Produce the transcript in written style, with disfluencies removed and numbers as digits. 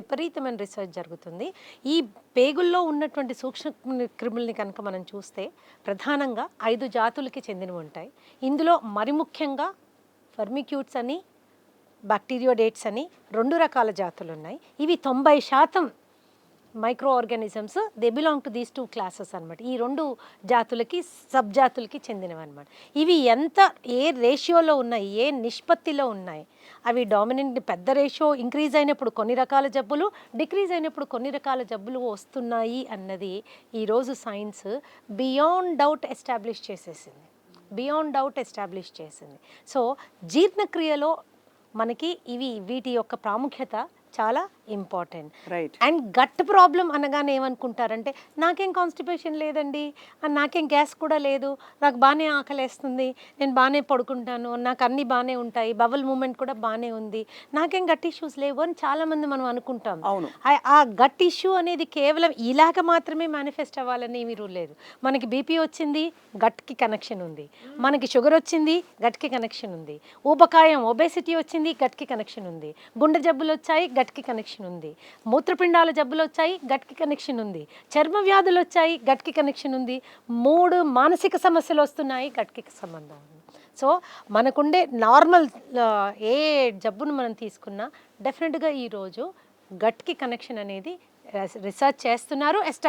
విపరీతమైన రీసెర్చ్ జరుగుతుంది. ఈ పేగుల్లో ఉన్నటువంటి సూక్ష్మ క్రిములని కనుక మనం చూస్తే ప్రధానంగా 5 జాతులకి చెందినవి ఉంటాయి. ఇందులో మరి ముఖ్యంగా ఫర్మిక్యూట్స్ అని, బ్యాక్టీరియోడేట్స్ అని 2 రకాల జాతులు ఉన్నాయి. ఇవి 90% micro organisms they belong to these 2 classes అనమాట. ఈ 2 జాతులకి సబ్ జాతులకి చెందినవి అనమాట. ఇవి ఏ రేషియోలో ఉన్నాయి, ఏ నిష్పత్తిలో ఉన్నాయి, అవి డామినెంట్ పెద్ద రేషియో ఇంక్రీజ్ అయినప్పుడు కొన్ని రకాల జబ్బులు, డిక్రీజ్ అయినప్పుడు కొన్ని రకాల జబ్బులు వస్తున్నాయి అన్నది ఈరోజు సైన్స్ బియాండ్ డౌట్ ఎస్టాబ్లిష్ చేసింది. సో జీర్ణక్రియలో మనకి వీటి యొక్క ప్రాముఖ్యత చాలా important. Right. And gut problem అనగానే ఏమనుకుంటారంటే నాకేం కాన్స్టిపేషన్ లేదండి, నాకేం గ్యాస్ కూడా లేదు, నాకు బాగానే ఆకలేస్తుంది, నేను బాగానే పడుకుంటాను, నాకు అన్నీ బాగానే ఉంటాయి, బబల్ మూమెంట్ కూడా బాగానే ఉంది, నాకేం గట్ ఇష్యూస్ లేవు అని చాలామంది మనం అనుకుంటాం. అవును. ఆ గట్ ఇష్యూ అనేది కేవలం ఇలాగ మాత్రమే మేనిఫెస్ట్ అవ్వాలని ఏమీ రూల్ లేదు. మనకి బీపీ వచ్చింది, గట్కి కనెక్షన్ ఉంది. మనకి షుగర్ వచ్చింది, గట్కి కనెక్షన్ ఉంది. ఊబకాయం ఒబేసిటీ వచ్చింది, గట్కి కనెక్షన్ ఉంది. గుండె జబ్బులు వచ్చాయి, గట్కి కనెక్షన్ ఉంది. మూత్రపిండాల జబ్బులు వచ్చాయి, గట్కి కనెక్షన్ ఉంది. చర్మ వ్యాధులు వచ్చాయి, గట్కి కనెక్షన్ ఉంది. 3 మానసిక సమస్యలు వస్తున్నాయి, గట్కి సంబంధం ఉంది. సో మనకుండే నార్మల్ ఏ జబ్బును మనం తీసుకున్నా డెఫినెట్గా ఈరోజు గట్కి కనెక్షన్ అనేది రీసెర్చ్ చేస్తున్నారు.